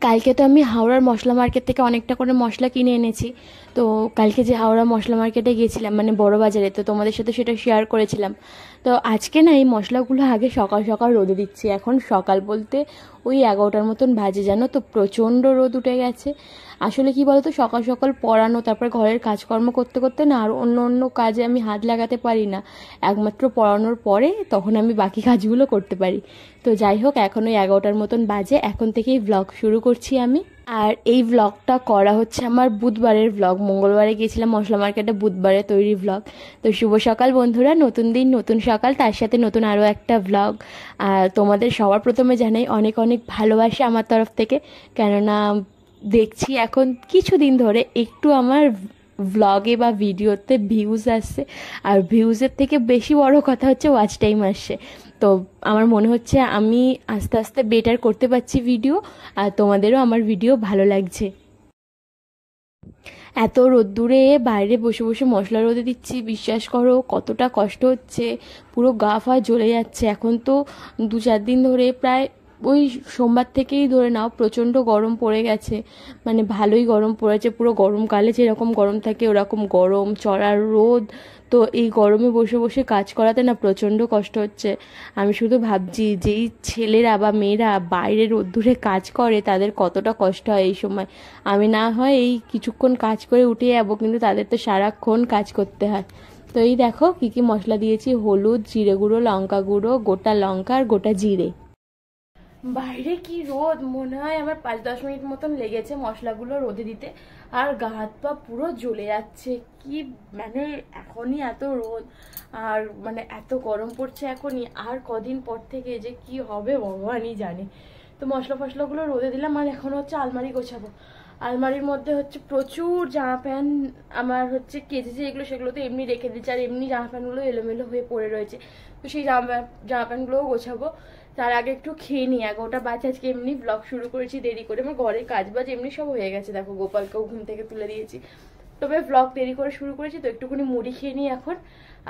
কালকে তো আমি হাওড়ার মশলা মার্কেট থেকে অনেকটা করে মশলা কিনে এনেছি। তো কালকে যে হাওড়া মশলা মার্কেটে গিয়েছিলাম, মানে বড় বাজারে, তো তোমাদের সাথে সেটা শেয়ার করেছিলাম। তো আজকে না এই মশলাগুলো আগে সকাল সকাল রোদে দিচ্ছি। এখন সকাল বলতে ওই 11টার মতন বাজে, জানো তো, প্রচণ্ড রোদ উঠে গেছে। আসলে কি বলতো, সকাল সকাল পড়ানো, তারপর ঘরের কাজকর্ম করতে করতে না আর অন্য অন্য কাজে আমি হাত লাগাতে পারি না। একমাত্র পড়ানোর পরে তখন আমি বাকি কাজগুলো করতে পারি। তো যাই হোক, এখন ওই 11টার মতন বাজে, এখন থেকেই ব্লগ শুরু করছি আমি। আর এই ব্লগটা করা হচ্ছে আমার বুধবারের ব্লগ। মঙ্গলবারে গিয়েছিলাম মশলা মার্কেটে, বুধবারে তৈরি ব্লগ। তো শুভ সকাল বন্ধুরা, নতুন দিন নতুন সকাল, তার সাথে নতুন আরও একটা ব্লগ। আর তোমাদের সবার প্রথমে জানাই অনেক অনেক ভালোবাসা আমার তরফ থেকে। কেননা দেখছি এখন কিছুদিন ধরে একটু আমার ব্লগে বা ভিডিওতে ভিউজ আসছে, আর ভিউজের থেকে বেশি বড় কথা হচ্ছে ওয়াচ টাইম আসছে। তো আমার মনে হচ্ছে আমি আস্তে আস্তে বেটার করতে পারছি ভিডিও, আর তোমাদেরও আমার ভিডিও ভালো লাগছে। এত রোদ্দুরে বাইরে বসে বসে মশলা রোদে দিচ্ছি, বিশ্বাস করো কতটা কষ্ট হচ্ছে। পুরো গা ফা জ্বলে যাচ্ছে। এখন তো 2-4 দিন ধরে, প্রায় ওই সোমবার থেকেই ধরে নাও, প্রচণ্ড গরম পড়ে গেছে। মানে ভালোই গরম পড়েছে, পুরো গরমকালে যেরকম গরম থাকে ওরকম গরম, চড়ার রোদ। তো এই গরমে বসে বসে কাজ করাতে না প্রচণ্ড কষ্ট হচ্ছে। আমি শুধু ভাবছি যেই ছেলেরা বা মেয়েরা বাইরে রোদ্দুরে কাজ করে তাদের কতটা কষ্ট হয় এই সময়। আমি না হয় এই কিছুক্ষণ কাজ করে উঠে যাবো, কিন্তু তাদের তো সারাক্ষণ কাজ করতে হয়। তো এই দেখো কী কী মশলা দিয়েছি: হলুদ, জিরে গুঁড়ো, লঙ্কা গুঁড়ো, গোটা লঙ্কা আর গোটা জিরে। বাইরে কি রোদ, মনে হয় আমার 5-10 মিনিট মতন লেগেছে মশলাগুলো রোদে দিতে। আর গা হাত পা পুরো জ্বলে যাচ্ছে। কি মানে এখনই এত রোদ, আর মানে এত গরম পড়ছে এখনই, আর কদিন পর থেকে যে কি হবে ভগবানই জানে। তো মশলা ফসলাগুলো রোদে দিলাম, আর এখন হচ্ছে আলমারি গোছাবো। আলমারির মধ্যে হচ্ছে প্রচুর জামা প্যান্ট আমার হচ্ছে কেচেছে, এগুলো সেগুলো তো এমনি রেখে দিচ্ছি, আর এমনি জামা প্যান্টগুলো এলোমেলো হয়ে পড়ে রয়েছে। তো সেই জামা প্যান্টগুলোও গোছাবো। তার আগে একটু খেয়ে নিই। 11টা বাজে, আজকে এমনি ব্লগ শুরু করেছি দেরি করে। আমার ঘরের কাজ বাজ এমনি সব হয়ে গেছে, দেখো গোপালকেও ঘুম থেকে তুলে দিয়েছি। তবে ব্লগ দেরি করে শুরু করেছি, তো একটুখানি মুড়ি খেয়ে নিই এখন।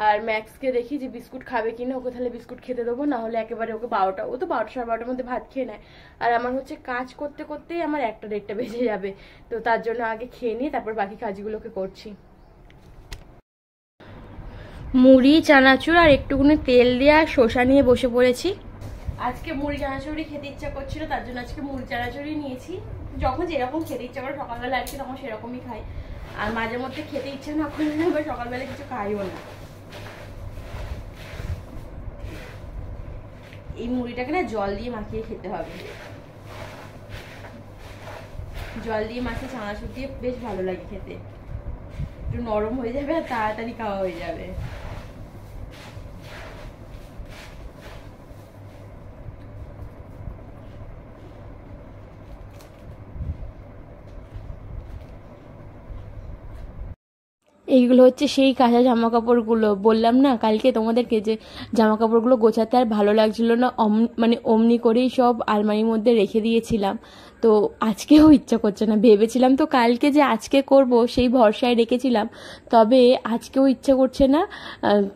আর ম্যাক্সকে দেখি যে বিস্কুট খাবে কিনা, ওকে তাহলে বিস্কুট খেতে দেবো, না হলে একেবারে ওকে 12টা, ও তো 12টা 12টার মধ্যে ভাত খেয়ে নেয়। আর আমার হচ্ছে কাজ করতে করতেই আমার 1টা 1:30 বেজে যাবে। তো তার জন্য আগে খেয়ে নিই, তারপর বাকি কাজগুলোকে করছি। মুড়ি, চানাচুর আর একটুখানি তেল দিয়ে আর শসা নিয়ে বসে পড়েছি। আজকে মুড়ি চানাচুরি খেতে ইচ্ছা করছিল, তার জন্য আজকে মুড়ি চানাচুরি নিয়েছি। যখন যেরকম খেতে ইচ্ছা করে সকালবেলা আর কি, তখন সেরকমই খাই। আর মাঝে মধ্যে খেতে ইচ্ছা না করলে আবার সকালবেলা কিছু খাইও না। এই মুড়িটাকে না জল দিয়ে মাখিয়ে খেতে হবে। জল দিয়ে মাখিয়ে চানাচুর দিয়ে বেশ ভালো লাগে খেতে। একটু নরম হয়ে যাবে আর তাড়াতাড়ি খাওয়া হয়ে যাবে। এইগুলো হচ্ছে সেই কাঁচা জামা কাপড়গুলো। বললাম না কালকে তোমাদেরকে যে জামা কাপড়গুলো গোছাতে আর ভালো লাগছিল না, মানে অমনি করেই সব আলমারির মধ্যে রেখে দিয়েছিলাম। তো আজকেও ইচ্ছা করছে না। ভেবেছিলাম তো কালকে যে আজকে করব, সেই ভরসায় রেখেছিলাম। তবে আজকেও ইচ্ছা করছে না।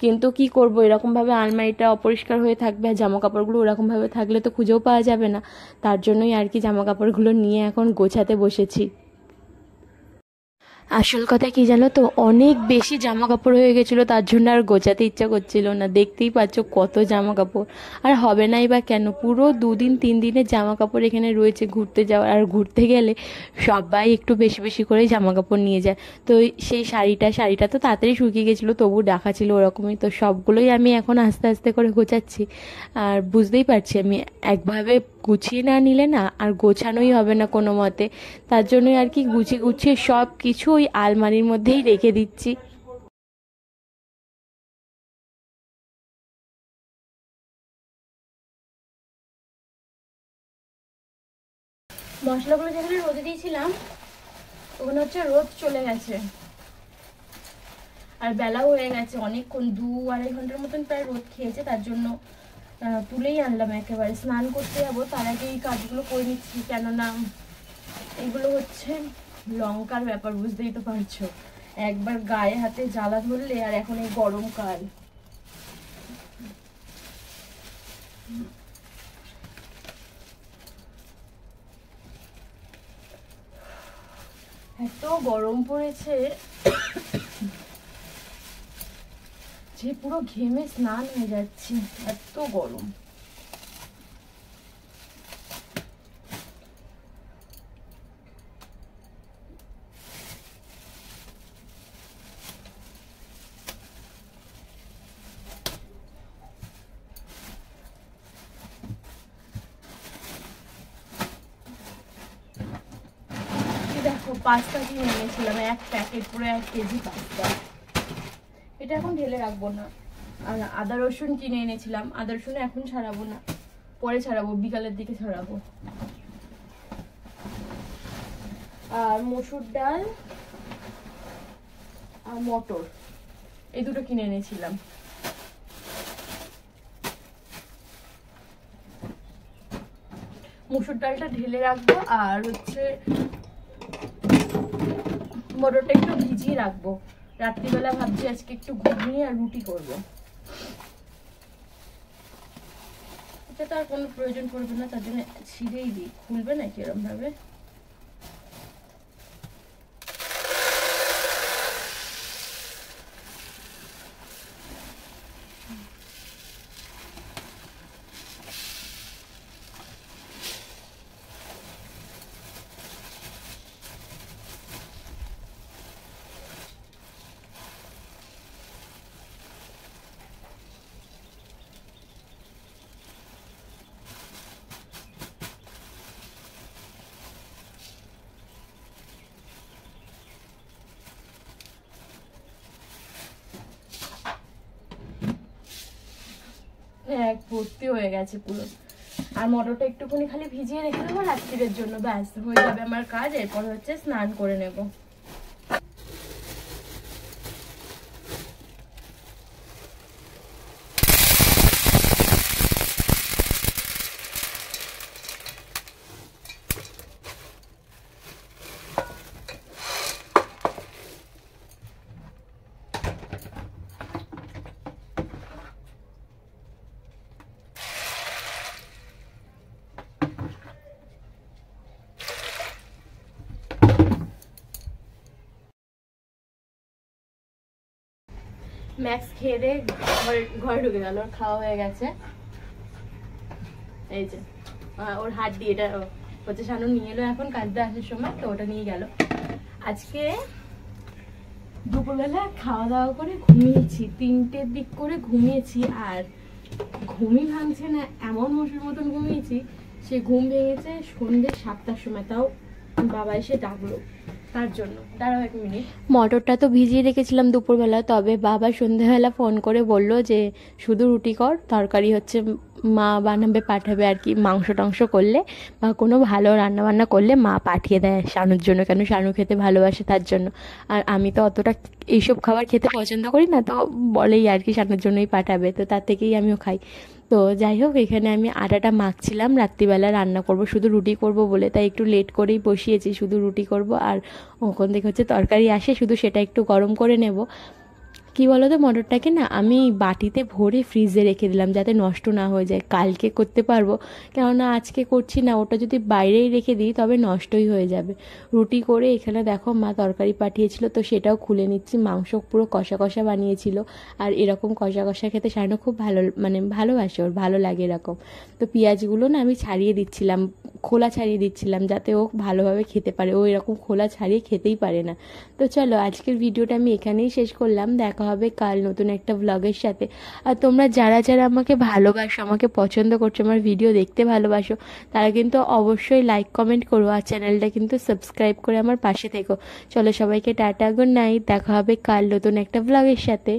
কিন্তু কি করব, এরকমভাবে আলমারিটা অপরিষ্কার হয়ে থাকবে, আর জামা কাপড়গুলো ওরকমভাবে থাকলে তো খুঁজেও পাওয়া যাবে না। তার জন্যই আর কি জামা কাপড়গুলো নিয়ে এখন গোছাতে বসেছি। আসল কথা কি জানো তো, অনেক বেশি জামা কাপড় হয়ে গেছিলো, তার জন্য আর গোছাতে ইচ্ছা করছিল না। দেখতেই পাচ্ছ কত জামা কাপড়। আর হবে নাই বা কেন, পুরো 2-3 দিনের জামা কাপড় এখানে রয়েছে ঘুরতে যাওয়ার। আর ঘুরতে গেলে সবাই একটু বেশি বেশি করেই জামা কাপড় নিয়ে যায়। তো সেই শাড়িটা তো তাড়াতাড়ি শুকিয়ে গেছিলো, তবু রাখা ছিল ওরকমই। তো সবগুলোই আমি এখন আস্তে আস্তে করে গোছাচ্ছি। আর বুঝতেই পারছি আমি একভাবে গুছিয়ে না নিলে না আর গোছানোই হবে না কোনো মতে। তার জন্যই আর কি গুছিয়ে গুছিয়ে সব কিছু ওই আলমারির মধ্যেই রেখে দিচ্ছি। মশলাগুলো যেখানে রোদে দিয়েছিলাম ওখানে হচ্ছে রোদ চলে গেছে, আর বেলাও হয়ে গেছে অনেকক্ষণ, 2-2.5 ঘন্টার মতন প্রায় রোদ খেয়েছে। তার জন্য তুলেই আনলাম একেবারে। স্নান করতে যাবো, তার আগে এই কাজগুলো করে নিচ্ছি। কেননা এগুলো হচ্ছে লঙ্কার ব্যাপার, বুঝতেই তো পারছো। একবার গায়ে হাতে জ্বালা ধরলে, আর এখন এই গরমকাল। এত গরম পড়েছে যে পুরো ঘেমে স্নান হয়ে যাচ্ছে, এত গরম। দেখো পাস্তা কিনে এনেছিলাম, 1 প্যাকেট, পুরো 1 কেজি পাস্তা। এটা এখন ঢেলে রাখবো না। আর আদা রসুন কিনে এনেছিলাম, আদা রসুন এখন ছাড়াবো না, পরে ছাড়াবো, বিকালের দিকে ছাড়াবো। আর মসুর ডাল আর মটর, এই দুটো কিনে এনেছিলাম। মসুর ডালটা ঢেলে রাখবো, আর হচ্ছে মটরটা একটু ভিজিয়ে রাখবো। রাত্রিবেলা ভাবছি আজকে একটু ঘুগনি আর রুটি করবো। এটা তো আর কোনো প্রয়োজন পড়বে না, তার জন্য ছিঁড়েই দিই, খুলবে নাকি এরকম ভাবে। এক ভর্তি হয়ে গেছে পুরো। আর মটরটা একটুখানি খালি ভিজিয়ে রেখে দেবো রাত্রির জন্য, ব্যাস হয়ে যাবে আমার কাজ। এরপর হচ্ছে স্নান করে নেব। ম্যাক্স খেয়ে দিয়ে ঘরে ঢুকে গেল, ওর খাওয়া হয়ে গেছে। এই যে ওর হাড্ডি, এটা হচ্ছে শানু নিয়ে এলো এখন কাজটা আসার সময়, তো ওটা নিয়ে গেল। আজকে দুপুরবেলা খাওয়া দাওয়া করে ঘুমিয়েছি, 3টের দিক করে ঘুমিয়েছি, আর ঘুমই ভাঙছে না, এমন মশুর মতন ঘুমিয়েছি। সে ঘুম ভেঙেছে সন্ধ্যে 7টার সময়, তাও বাবা এসে ডাকলো, তার জন্য। দাঁড়াও 1 মিনিট। মটরটা তো ভিজিয়ে রেখেছিলাম দুপুরবেলা, তবে বাবা সন্ধ্যেবেলা ফোন করে বলল যে শুধু রুটি কর, তরকারি হচ্ছে মা বানাবে, পাঠাবে আর কি। মাংস টাংস করলে বা কোনো ভালো রান্না বান্না করলে মা পাঠিয়ে দেয় শানুর জন্য, কেন শানু খেতে ভালোবাসে তার জন্য। আর আমি তো অতটা এইসব খাবার খেতে পছন্দ করি না, তো বলেই আর কি শানুর জন্যই পাঠাবে, তো তার থেকেই আমিও খাই। তো যাই হোক, এখানে আমি আটাটা মাখছিলাম, রাত্রিবেলা রান্না করব, শুধু রুটি করব বলে, তাই একটু লেট করেই বসিয়েছি, শুধু রুটি করব। আর ওখান থেকে হচ্ছে তরকারি আসে, শুধু সেটা একটু গরম করে নেব। কি বলো তো, মটরটাকে না আমি বাটিতে ভরে ফ্রিজে রেখে দিলাম যাতে নষ্ট না হয়ে যায়, কালকে করতে পারবো। কেননা আজকে করছি না, ওটা যদি বাইরেই রেখে দিই তবে নষ্টই হয়ে যাবে। রুটি করে এখানে দেখো মা তরকারি পাঠিয়েছিল, তো সেটাও খুলে নিচ্ছি। মাংস পুরো কষা কষা বানিয়েছিল, আর এরকম কষা কষা খেতে সারানো খুব ভালো, মানে ভালোবাসে, ওর ভালো লাগে এরকম। তো পেঁয়াজগুলো না আমি ছাড়িয়ে দিচ্ছিলাম, খোলা ছাড়িয়ে দিচ্ছিলাম যাতে ও ভালোভাবে খেতে পারে, ও এরকম খোলা ছাড়িয়ে খেতেই পারে না। তো চলো আজকের ভিডিওটা আমি এখানেই শেষ করলাম, দেখা হবে কাল নতুন একটা ব্লগের সাথে। আর তোমরা যারা যারা আমাকে ভালোবাসো, আমাকে পছন্দ করছো, আমার ভিডিও দেখতে ভালোবাসো, তারা কিন্তু অবশ্যই লাইক কমেন্ট করো, আর চ্যানেলটা কিন্তু সাবস্ক্রাইব করে আমার পাশে থেকো। চলো সবাইকে টাটা, গুড নাইট, দেখা হবে কাল নতুন একটা ব্লগের সাথে।